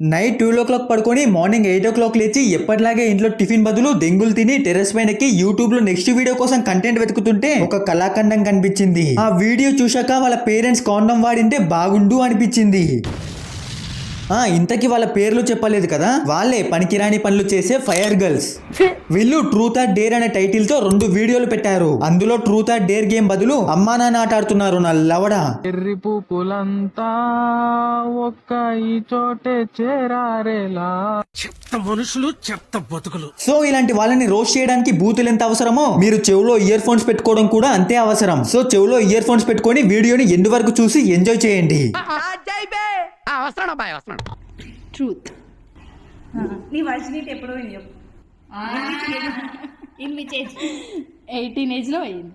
Night 12 o'clock పడుకొని morning 8 o'clock లేచి ఎప్పటిలాగే ఇంట్లో టిఫిన్ బదులు దెంగులు తిని టెర్రస్ పైన ఎక్కి యూట్యూబ్ లో నెక్స్ట్ వీడియో కోసం కంటెంట్ వెతుకుతుంటే ఒక కళాఖండం కనిపించింది. ఆ వీడియో చూశాక వాళ్ళ పేరెంట్స్ కాండం వాడింటే బాగుండు అనిపించింది. ఇంతకీ వాళ్ళ పేర్లు చెప్పలేదు కదా, వాళ్ళే పనికిరాని పనులు చేసే ఫైర్ గర్ల్స్. వీళ్ళు ట్రూత్ ఆర్ డేర్ అనే టైటిల్ తో 2 వీడియోలు పెట్టారు. అందులో ట్రూత్ ఆర్ డేర్ గేమ్ బదులు అమ్మా నాన్న ఆట ఆడుతున్నారు నా లవడా. ఎర్రి పూపులంతా ఒక్క ఈ చోటే చేరారేలా, చెత్త మనుషులు చెత్త బతుకులు. సో ఇలాంటి వాళ్ళని రోస్ట్ చేయడానికి బూతులు ఎంత అవసరమో మీరు చెవులో ఇయర్ ఫోన్స్ పెట్టుకోవడం కూడా అంతే అవసరం. సో చెవులో ఇయర్ ఫోన్స్ పెట్టుకొని వీడియోని ఎండ్ వరకు చూసి ఎంజాయ్ చేయండి. ట్రూత్ నీ వర్జినిటీ ఎప్పుడు పోయింది చెప్పు. 18 ఏజ్ లో అయింది.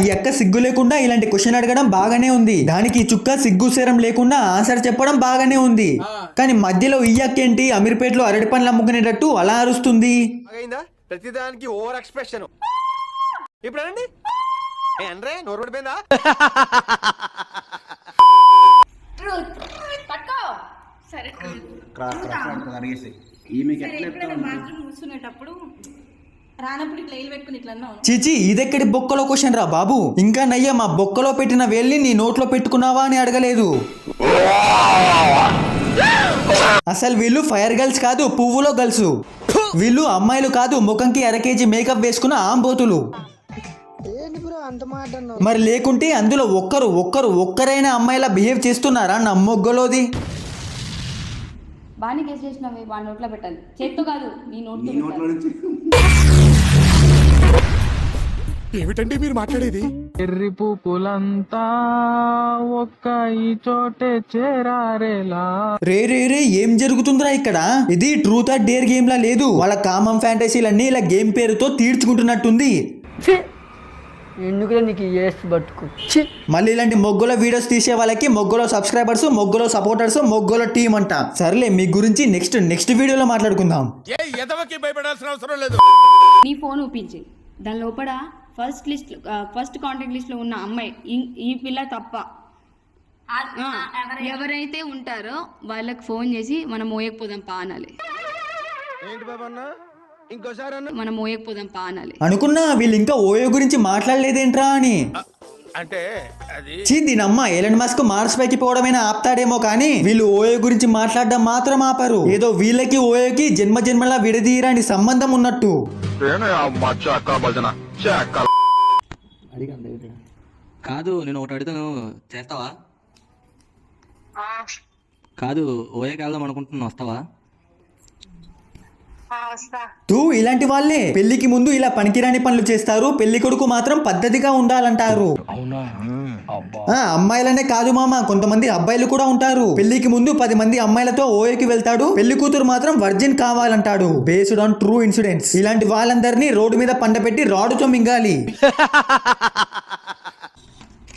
ఈ అక్క సిగ్గు లేకుండా ఇలాంటి క్వశ్చన్ అడగడం బాగానే ఉంది. దానికి చుక్క సిగ్గు సేరం లేకుండా ఆన్సర్ చెప్పడం బాగానే ఉంది. కానీ మధ్యలో ఈ అక్క ఏంటి అమీర్పేటలో అరటి పండ్లు అమ్ముకునేటట్టు అలా అరుస్తుంది. ప్రతిదానికి ఓవర్ ఎక్స్ప్రెషన్. ఇప్పుడు అనండి నోరు పడిపోయిందా? కూర్చునేటప్పుడు రానప్పుడు ఇట్లా వేలు పెట్టుకుని ఇట్లా అన్నావు. చిచి ఇదెక్కడి బొక్కలో క్వశ్చన్ రా బాబు. ఇంకా నయ్య మా బొక్కలో పెట్టిన వేల్ని నీ నోట్లో పెట్టుకున్నావా అని అడగలేదు. అసలు వీళ్ళు ఫైర్ గర్ల్స్ కాదు, పువ్వులో గర్ల్స్. వీళ్ళు అమ్మాయిలు కాదు, ముఖంకి 1/2 kg మేకప్ వేసుకున్న ఆంబోతులు. మరి లేకుంటే అందులో ఒక్కరైనా అమ్మాయిలా బిహేవ్ చేస్తున్నారా నా మొగ్గలోది? బాగా కేసు చేసినవి వాడి నోట్లో పెట్టాలి, చేత్తో కాదు నీ నోట్లో. ఏమిటండి మీరు మాట్లాడేది? ఎర్రి పూపులంతా ఒక్క ఈ చోటే చేరారేలా. రే ఏం జరుగుతుందిరా ఇక్కడ? ఇది ట్రూత్ ఆర్ డేర్ గేమ్ లా లేదు. వాళ్ళ కామన్ ఫ్యాంటసీలన్నీ ఇలా గేమ్ పేరుతో తీర్చుకుంటున్నట్టుంది. ఎందుకు నీకు బతుకు. మళ్ళీ ఇలాంటి మొగ్గలో వీడియోస్ తీసే వాళ్ళకి మొగ్గలో సబ్స్క్రైబర్స్, మొగ్గలో సపోర్టర్స్, మొగ్గలో టీం అంట. సర్లే మీ గురించి నెక్స్ట్ వీడియోలో మాట్లాడుకుందాం. నీ ఫోన్ ఊపించి దాని లోపల ఫస్ట్ కాంటాక్ట్ లిస్ట్ లో ఉన్న అమ్మాయి ఈ పిల్ల తప్ప ఎవరైతే ఉంటారో వాళ్ళకి ఫోన్ చేసి మనం మోయకపోదాం పా అనాలి. మనం మోయకపోదాం పా అనాలి. అనుకున్నా వీళ్ళు ఇంకా ఓయో గురించి మాట్లాడలేదేంట్రా అని. అంటే దీనమ్మ ఎలన్ మస్క్ మార్స్ పైకి పోవడమైనా ఆపుతాడేమో కానీ వీళ్ళు ఓయో గురించి మాట్లాడడం మాత్రం ఆపరు. ఏదో వీళ్ళకి ఓయోకి జన్మలా విడదీయరాని సంబంధం ఉన్నట్టు. కాదు నేను ఒకటి అడుగుతాను, చేస్తావా? కాదు ఓయోకి వెళ్దాం అనుకుంటున్నా, వస్తావా? ఇలాంటి వాళ్ళే పెళ్లికి ముందు ఇలా పనికిరాని పనులు చేస్తారు. పెళ్లి కొడుకు మాత్రం పద్ధతిగా ఉండాలంటారు. అమ్మాయిలనే కాదు మామ, కొంతమంది అబ్బాయిలు కూడా ఉంటారు. పెళ్లికి ముందు 10 మంది అమ్మాయిలతో ఓయోకి వెళ్తాడు, పెళ్లి కూతురు మాత్రం వర్జిన్ కావాలంటాడు. Based on true incidents. ఇలాంటి వాళ్ళందరినీ రోడ్డు మీద పండబెట్టి రాడుతో మింగాలి.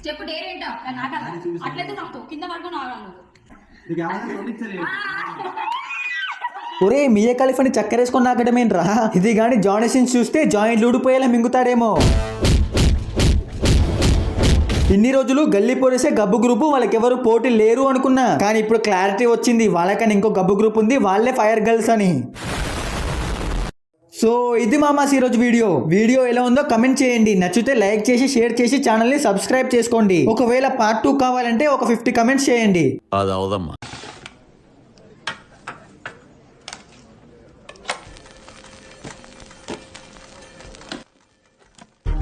చెప్పు డేరేంటా అట్లయితే కింద పడుకుని ఒరే మియా ఖలీఫాని చక్కరేసుకొని నాకడమేంట్రా? ఇది గాని జానసన్స్ చూస్తే జాయింట్లు ఊడిపోయేలా మింగుతాడేమో. ఇన్ని రోజులు గల్లీ పోలీసే గబ్బు గ్రూపు, వాళ్ళకెవరు పోటీ లేరు అనుకున్నా. కానీ ఇప్పుడు క్లారిటీ వచ్చింది, వాళ్ళకని ఇంకో గబ్బు గ్రూప్ ఉంది, వాళ్ళే ఫైర్ గర్ల్స్ అని. సో ఇది మామాస్ ఈరోజు వీడియో ఎలా ఉందో కమెంట్ చేయండి. నచ్చితే లైక్ చేసి షేర్ చేసి ఛానల్ని సబ్స్క్రైబ్ చేసుకోండి. ఒకవేళ పార్ట్ 2 కావాలంటే ఒక 50 కమెంట్స్ చేయండి. అది అవదమ్మా.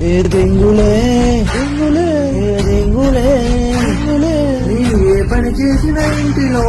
ఏ పని చేసిన ఇంటిలో